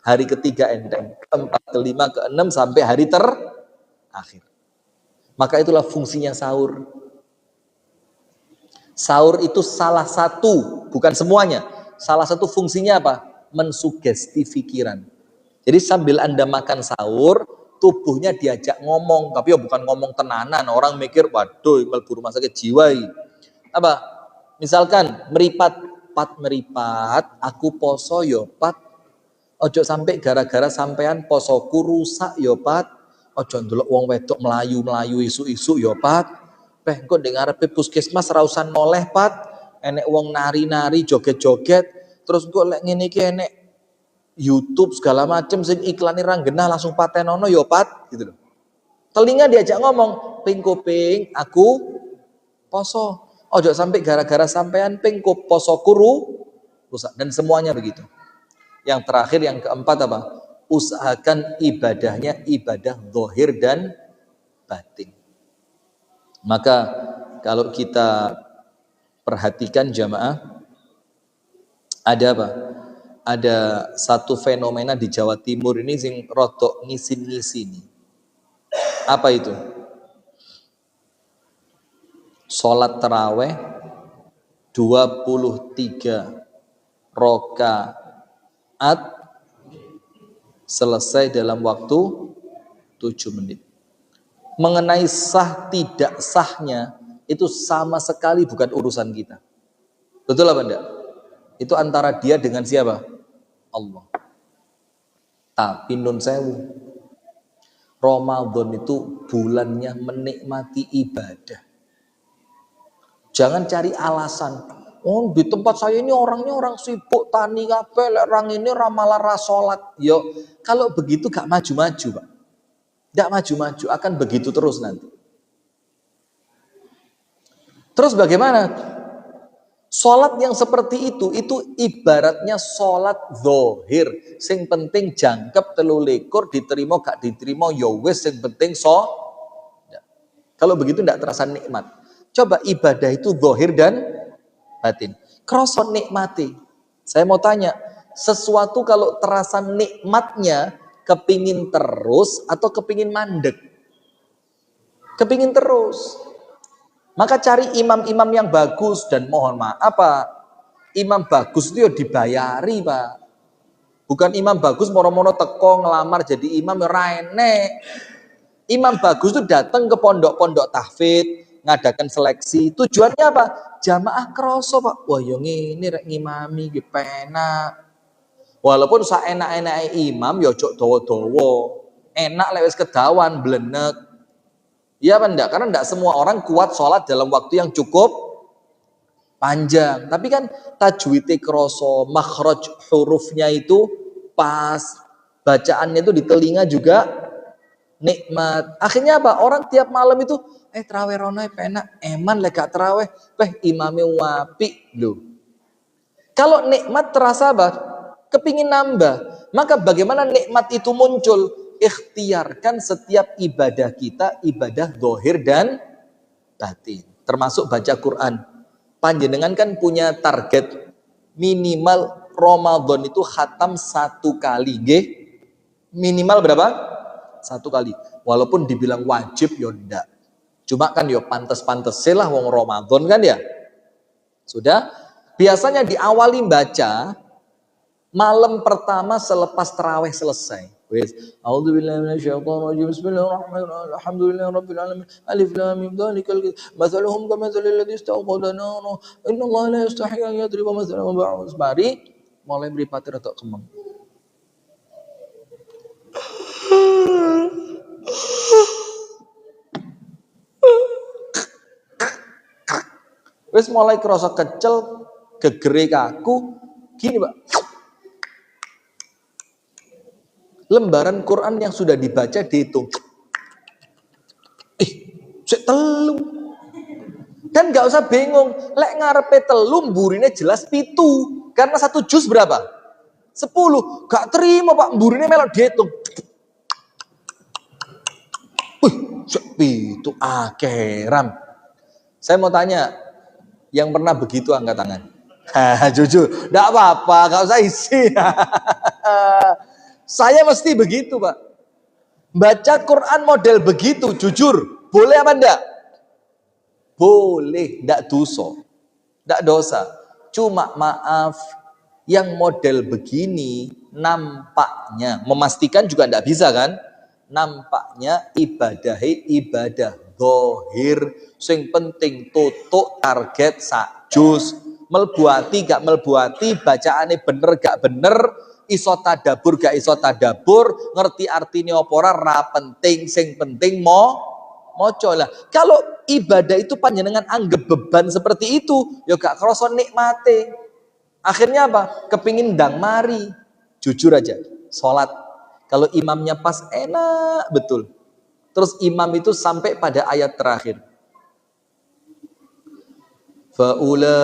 Hari ketiga enteng, keempat, kelima, keenam, sampai hari terakhir. Maka itulah fungsinya sahur. Sahur itu salah satu, bukan semuanya, salah satu fungsinya apa? Mensugesti pikiran. Jadi sambil Anda makan sahur, tubuhnya diajak ngomong, tapi ya bukan ngomong tenanan. Orang mikir, waduh, mlebu rumah sakit jiwa. Apa? Misalkan meripat, meripat, aku poso yo pat. Ojo sampai gara-gara sampean posoku rusak yo pat. Ojo ndelok wong wedok melayu isu-isu yo pat. Engko ning ngarepe puskesmas ra usah noleh pat. Enek wong nari-nari, joget-joget, terus engko lek ngene iki enek YouTube segala macem sing iklane ra genah langsung patenono yo pat gitu loh. Telinga diajak ngomong, ping kuping aku poso. Ojo sampai gara-gara sampean ping posoku rusak, dan semuanya begitu. Yang terakhir, yang keempat apa? Usahakan ibadahnya ibadah zahir dan batin. Maka kalau kita perhatikan jamaah, ada apa? Ada satu fenomena di Jawa Timur ini sing rodok ngisin-ngisini. Apa itu? Sholat taraweh 23 rakaat selesai dalam waktu 7 menit. Mengenai sah tidak sahnya, itu sama sekali bukan urusan kita. Betul apa enggak? Itu antara dia dengan siapa? Allah. Tapi nun sewu, Ramadan itu bulannya menikmati ibadah. Jangan cari alasan. Oh, di tempat saya ini orangnya orang sibuk tani kabeh, lek orang ini ramalah ra salat. Yo, kalau begitu gak maju-maju, Pak. Gak maju-maju, akan begitu terus nanti. Terus bagaimana? Salat yang seperti itu ibaratnya salat zahir. Sing penting jangkep 23 diterima gak diterima ya wis, sing penting ya. Kalau begitu ndak terasa nikmat. Coba ibadah itu zahir dan batin. Kroso nikmati. Saya mau tanya, sesuatu kalau terasa nikmatnya kepingin terus atau kepingin mandek? Kepingin terus. Maka cari imam-imam yang bagus, dan mohon maaf Pak, imam bagus itu ya dibayari Pak. Bukan imam bagus moro-moro teko ngelamar jadi imam ora enek. Imam bagus itu datang ke pondok-pondok tahfidz, ngadakan seleksi. Tujuannya apa? Jamaah kroso Pak. Wah yo ngene rek ngimami iki penak. Walaupun saenak-enake imam yo ojo dawa-dawa. Enak lek wis kedawan blenek. Iya apa enggak? Karena enggak semua orang kuat sholat dalam waktu yang cukup panjang. Tapi kan tajwidnya kroso, makhraj hurufnya itu pas, bacaannya itu di telinga juga nikmat. Akhirnya apa? Orang tiap malam itu terawih rono penak, eman lek gak terawih, imame wapi lho. Kalau nikmat terasa apa? Kepingin nambah. Maka bagaimana nikmat itu muncul? Ikhtiarkan setiap ibadah kita, ibadah zahir dan batin. Termasuk baca Quran. Panjenengan kan punya target minimal Ramadan itu khatam 1 kali. Nggih? Minimal berapa? 1 kali. Walaupun dibilang wajib ya ndak. Cuma kan ya pantes-pantes lah wong Ramadan kan ya. Sudah? Biasanya diawali baca malam pertama selepas tarawih selesai. Wis, a'udzubillahi minasyaitonir rajim. Bismillahirrahmanirrahim. Alhamdulillahirabbil alamin. Alif lam mim dzalikal mathaluhum kamathalil ladzi istawqada nara. Innallaha la yastahi an yadriba mathalan ba'us. Mari mulai mripate rada kemeng. Wis mulai kerasa kecel, gegere kaku. Gini, Pak. Lembaran Quran yang sudah dibaca dihitung. Sik telu. Dan gak usah bingung, lek ngarepe telu mburine jelas 7. Karena 1 juz berapa? 10. Gak terima Pak, mburine melok dihitung. Sik 7 akeram. Saya mau tanya, yang pernah begitu angkat tangan. Jujur, gak apa-apa, gak usah isi. Saya mesti begitu, Pak. Baca Quran model begitu, jujur. Boleh apa enggak? Boleh, enggak dosa. Enggak dosa. Cuma maaf, yang model begini nampaknya, memastikan juga enggak bisa kan? Nampaknya ibadah zahir, sing penting tutuk target sak juz. Melbuati gak melbuati, bacaane bener gak bener, iso tadabur gak iso tadabur, ngerti artinya apa ora penting, sing penting moco lah. Kalau ibadah itu panjenengan anggap beban seperti itu, ya gak kerasa nikmate. Akhirnya apa? Kepingin ndang mari. Jujur aja, sholat kalau imamnya pas enak betul. Terus imam itu sampai pada ayat terakhir. Faulaika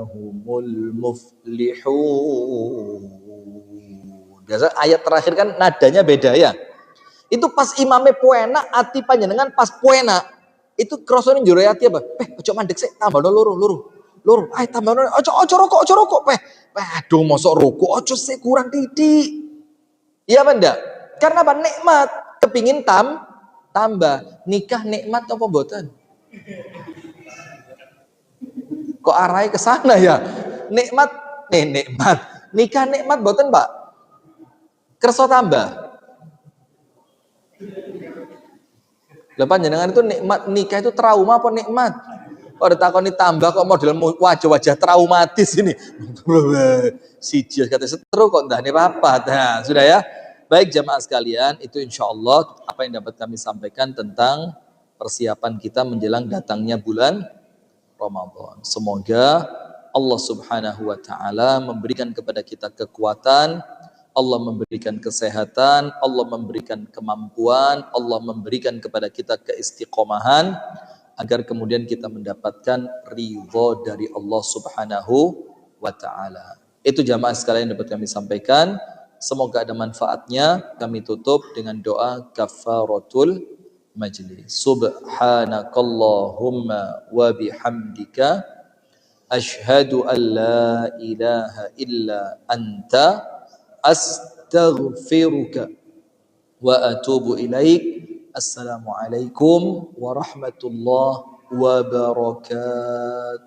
humul muflihun. Biasa ayat terakhir kan nadanya beda ya. Itu pas imame puena, ati panjenengan pas puena. Itu krosone njero ati apa? Ojo mandek sik, tambahno loro. Ayo tambahno, ojo rokok. Aduh, mosok rokok, ojo sik kurang titik. Iya apa enggak? Karena apa? Nikmat. Kepingin tambah. Nikah nikmat apa mboten? Kok arahnya ke sana ya? Nikmat. Nikah nikmat mboten, Pak? Kerso tambah. Lah panjenengan itu nikah itu trauma apa nikmat? Kok ditakoni tambah kok model wajah-wajah traumatis ini. Siji kata seteru kok ndane apa. Nah, sudah ya. Baik jamaah sekalian, itu insya Allah apa yang dapat kami sampaikan tentang persiapan kita menjelang datangnya bulan Ramadan. Semoga Allah Subhanahu wa taala memberikan kepada kita kekuatan, Allah memberikan kesehatan, Allah memberikan kemampuan, Allah memberikan kepada kita keistiqomahan agar kemudian kita mendapatkan ridho dari Allah Subhanahu wa taala. Itu jamaah sekalian yang dapat kami sampaikan. Semoga ada manfaatnya. Kami tutup dengan doa kafaratul majlis. Subhanakallahumma wa bihamdika asyhadu an la ilaha illa anta astaghfiruka wa atubu ilaik. Assalamualaikum warahmatullahi wabarakatuh.